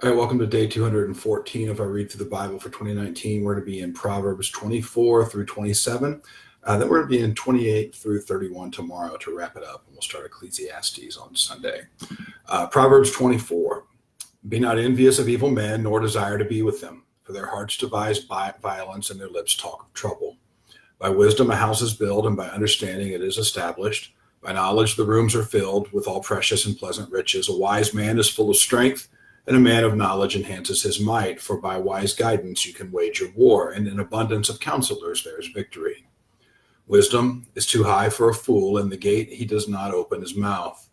All right, welcome to day 214 of our Read Through the Bible for 2019. We're going to be in Proverbs 24 through 27. Then we're going to be in 28 through 31 tomorrow to wrap it up, and we'll start Ecclesiastes on Sunday. Proverbs 24. Be not envious of evil men, nor desire to be with them, for their hearts devise violence, and their lips talk of trouble. By wisdom a house is built, and by understanding it is established. By knowledge the rooms are filled with all precious and pleasant riches. A wise man is full of strength, and a man of knowledge enhances his might. For by wise guidance you can wage your war, and in abundance of counselors there is victory. Wisdom is too high for a fool, and the gate he does not open his mouth.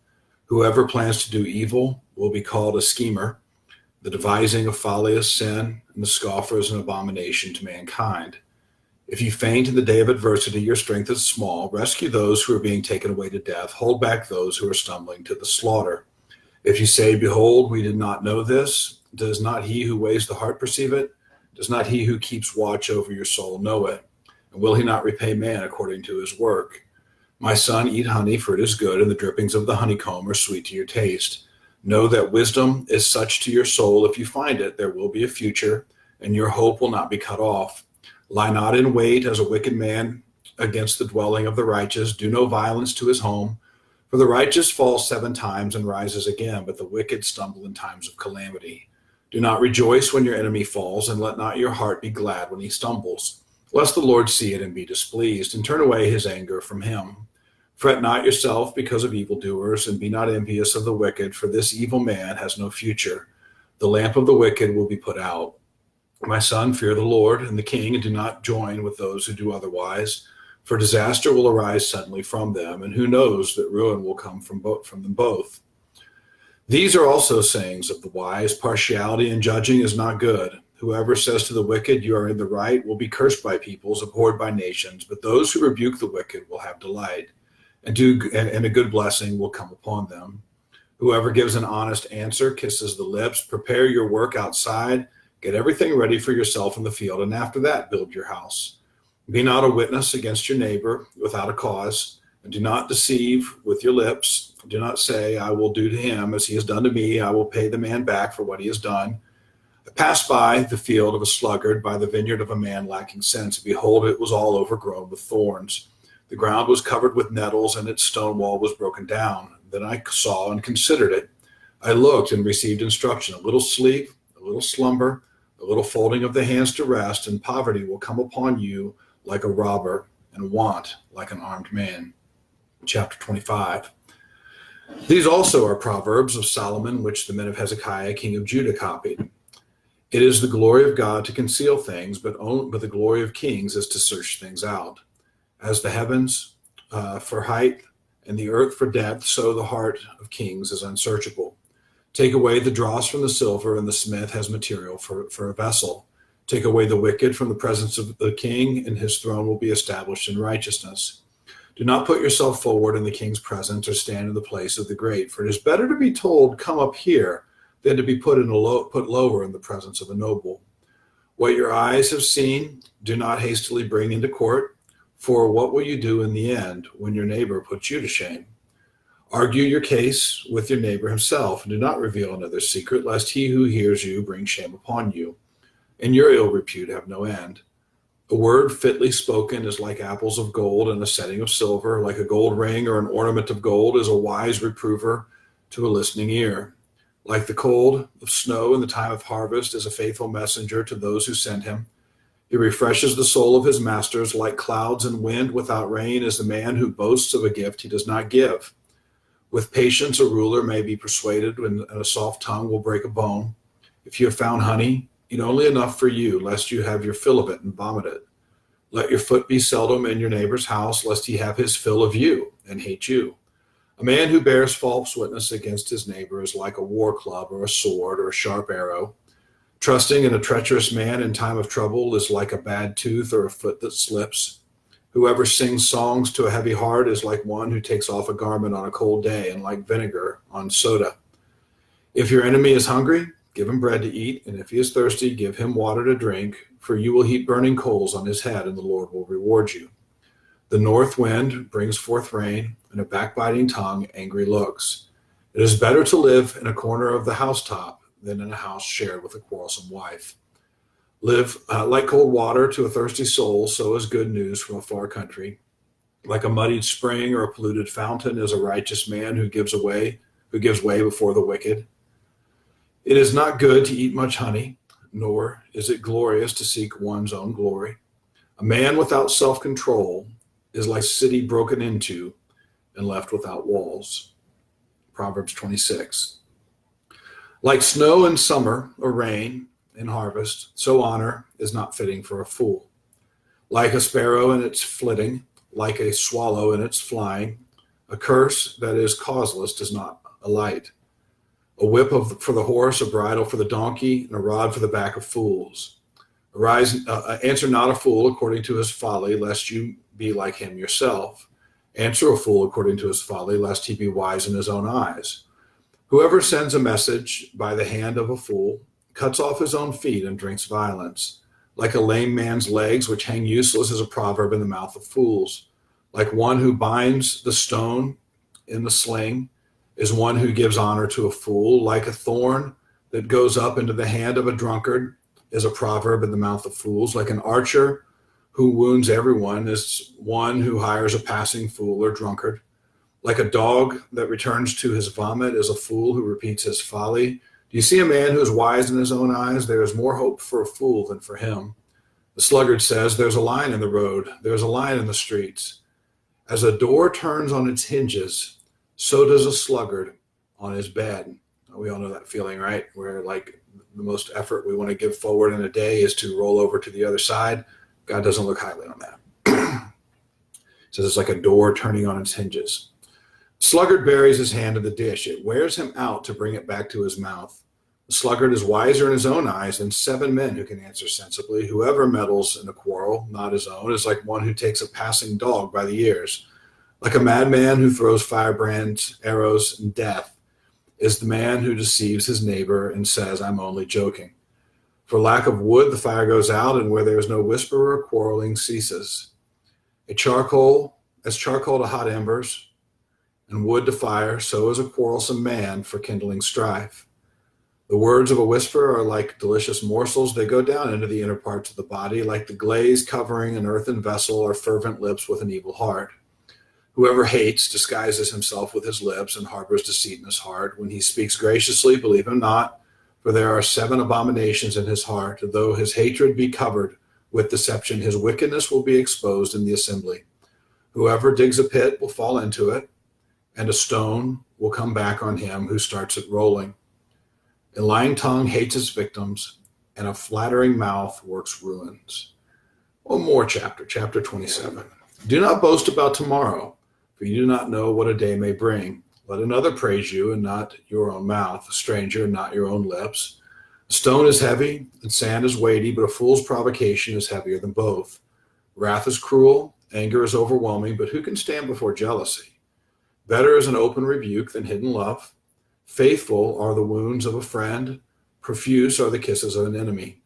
Whoever plans to do evil will be called a schemer. The devising of folly is sin, and the scoffer is an abomination to mankind. If you faint in the day of adversity, your strength is small. Rescue those who are being taken away to death. Hold back those who are stumbling to the slaughter. If you say, behold, we did not know this, does not he who weighs the heart perceive it? Does not he who keeps watch over your soul know it? And will he not repay man according to his work? My son, eat honey, for it is good, and the drippings of the honeycomb are sweet to your taste. Know that wisdom is such to your soul. If you find it, there will be a future, and your hope will not be cut off. Lie not in wait as a wicked man against the dwelling of the righteous. Do no violence to his home. For the righteous falls 7 times and rises again, but the wicked stumble in times of calamity. Do not rejoice when your enemy falls, and let not your heart be glad when he stumbles, lest the Lord see it and be displeased, and turn away his anger from him. Fret not yourself because of evildoers, and be not envious of the wicked, for this evil man has no future. The lamp of the wicked will be put out. My son, fear the Lord and the king, and do not join with those who do otherwise. For disaster will arise suddenly from them, and who knows that ruin will come from them both. These are also sayings of the wise. Partiality in judging is not good. Whoever says to the wicked, you are in the right, will be cursed by peoples, abhorred by nations. But those who rebuke the wicked will have delight, and a good blessing will come upon them. Whoever gives an honest answer kisses the lips. Prepare your work outside. Get everything ready for yourself in the field, and after that build your house. Be not a witness against your neighbor without a cause, and do not deceive with your lips. Do not say, I will do to him as he has done to me. I will pay the man back for what he has done. I passed by the field of a sluggard, by the vineyard of a man lacking sense. Behold, it was all overgrown with thorns. The ground was covered with nettles, and its stone wall was broken down. Then I saw and considered it. I looked and received instruction. A little sleep, a little slumber, a little folding of the hands to rest, and poverty will come upon you like a robber, and want like an armed man. Chapter 25. These also are Proverbs of Solomon, which the men of Hezekiah, king of Judah, copied. It is the glory of God to conceal things, but the glory of kings is to search things out. As the heavens for height and the earth for depth, so the heart of kings is unsearchable. Take away the dross from the silver, and the smith has material for a vessel. Take away the wicked from the presence of the king, and his throne will be established in righteousness. Do not put yourself forward in the king's presence, or stand in the place of the great, for it is better to be told, come up here, than to be put lower in the presence of a noble. What your eyes have seen, do not hastily bring into court, for what will you do in the end when your neighbor puts you to shame? Argue your case with your neighbor himself, and do not reveal another's secret, lest he who hears you bring shame upon you, and your ill repute have no end. A word fitly spoken is like apples of gold in a setting of silver. Like a gold ring or an ornament of gold is a wise reprover to a listening ear. Like the cold of snow in the time of harvest is a faithful messenger to those who send him. He refreshes the soul of his masters. Like clouds and wind without rain is the man who boasts of a gift he does not give. With patience a ruler may be persuaded, and a soft tongue will break a bone. If you have found honey, eat only enough for you, lest you have your fill of it and vomit it. Let your foot be seldom in your neighbor's house, lest he have his fill of you and hate you. A man who bears false witness against his neighbor is like a war club or a sword or a sharp arrow. Trusting in a treacherous man in time of trouble is like a bad tooth or a foot that slips. Whoever sings songs to a heavy heart is like one who takes off a garment on a cold day, and like vinegar on soda. If your enemy is hungry, give him bread to eat, and if he is thirsty, give him water to drink, for you will heap burning coals on his head, and the Lord will reward you. The north wind brings forth rain, and a backbiting tongue angry looks. It is better to live in a corner of the housetop than in a house shared with a quarrelsome wife. Live like cold water to a thirsty soul, so is good news from a far country. Like a muddied spring or a polluted fountain is a righteous man who gives way before the wicked. It is not good to eat much honey, nor is it glorious to seek one's own glory. A man without self-control is like a city broken into and left without walls. Proverbs 26. Like snow in summer or rain in harvest, so honor is not fitting for a fool. Like a sparrow in its flitting, like a swallow in its flying, a curse that is causeless does not alight. A whip for the horse, a bridle for the donkey, and a rod for the back of fools. Answer not a fool according to his folly, lest you be like him yourself. Answer a fool according to his folly, lest he be wise in his own eyes. Whoever sends a message by the hand of a fool cuts off his own feet and drinks violence. Like a lame man's legs, which hang useless, is a proverb in the mouth of fools. Like one who binds the stone in the sling is one who gives honor to a fool. Like a thorn that goes up into the hand of a drunkard is a proverb in the mouth of fools. Like an archer who wounds everyone is one who hires a passing fool or drunkard. Like a dog that returns to his vomit is a fool who repeats his folly. Do you see a man who is wise in his own eyes? There is more hope for a fool than for him. The sluggard says, there's a lion in the road, there's a lion in the streets. As a door turns on its hinges, so does a sluggard on his bed. We all know that feeling, right? Where like the most effort we want to give forward in a day is to roll over to the other side. God doesn't look highly on that. So it's like a door turning on its hinges. Sluggard buries his hand in the dish. It wears him out to bring it back to his mouth. The sluggard is wiser in his own eyes than 7 men who can answer sensibly. Whoever meddles in a quarrel, not his own, is like one who takes a passing dog by the ears. Like a madman who throws firebrands, arrows, and death is the man who deceives his neighbor and says, I'm only joking. For lack of wood, the fire goes out, and where there is no whisperer, quarreling ceases. As charcoal to hot embers, and wood to fire, so is a quarrelsome man for kindling strife. The words of a whisperer are like delicious morsels. They go down into the inner parts of the body, like the glaze covering an earthen vessel or fervent lips with an evil heart. Whoever hates disguises himself with his lips and harbors deceit in his heart. When he speaks graciously, believe him not, for there are 7 abominations in his heart. Though his hatred be covered with deception, his wickedness will be exposed in the assembly. Whoever digs a pit will fall into it, and a stone will come back on him who starts it rolling. A lying tongue hates its victims, and a flattering mouth works ruins. One more chapter, chapter 27. Do not boast about tomorrow, for you do not know what a day may bring. Let another praise you, and not your own mouth, a stranger, and not your own lips. A stone is heavy, and sand is weighty, but a fool's provocation is heavier than both. Wrath is cruel, anger is overwhelming, but who can stand before jealousy? Better is an open rebuke than hidden love. Faithful are the wounds of a friend. Profuse are the kisses of an enemy.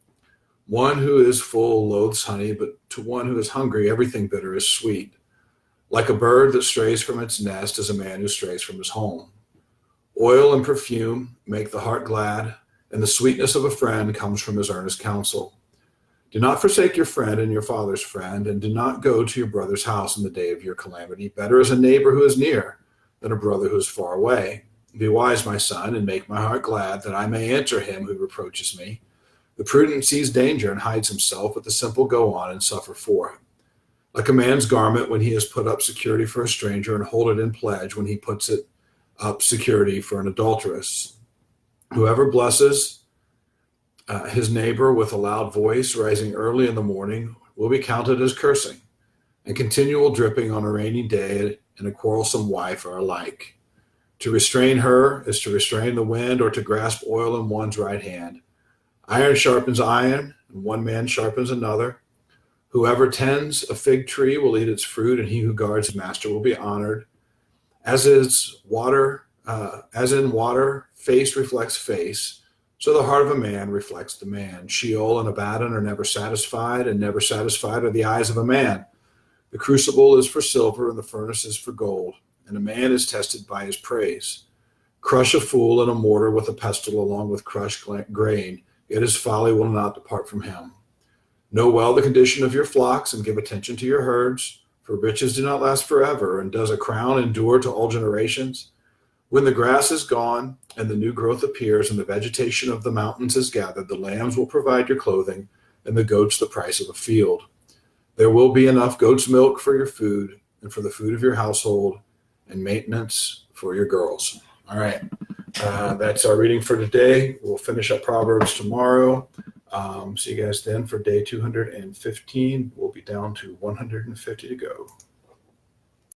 One who is full loathes honey, but to one who is hungry, everything bitter is sweet. Like a bird that strays from its nest is a man who strays from his home. Oil and perfume make the heart glad, and the sweetness of a friend comes from his earnest counsel. Do not forsake your friend and your father's friend, and do not go to your brother's house in the day of your calamity. Better is a neighbor who is near than a brother who is far away. Be wise, my son, and make my heart glad, that I may answer him who reproaches me. The prudent sees danger and hides himself, but the simple go on and suffer for it. Like a man's garment when he has put up security for a stranger, and hold it in pledge when he puts it up security for an adulteress. Whoever blesses his neighbor with a loud voice, rising early in the morning, will be counted as cursing, and continual dripping on a rainy day and a quarrelsome wife are alike. To restrain her is to restrain the wind, or to grasp oil in one's right hand. Iron sharpens iron, and one man sharpens another. Whoever tends a fig tree will eat its fruit, and he who guards his master will be honored. As in water, face reflects face, so the heart of a man reflects the man. Sheol and Abaddon are never satisfied, and never satisfied are the eyes of a man. The crucible is for silver, and the furnace is for gold, and a man is tested by his praise. Crush a fool in a mortar with a pestle along with crushed grain, yet his folly will not depart from him. Know well the condition of your flocks and give attention to your herds, for riches do not last forever, and does a crown endure to all generations? When the grass is gone and the new growth appears and the vegetation of the mountains is gathered, the lambs will provide your clothing and the goats the price of a field. There will be enough goat's milk for your food and for the food of your household and maintenance for your girls. All right. That's our reading for today. We'll finish up Proverbs tomorrow. See you guys then for day 215. We'll be down to 150 to go.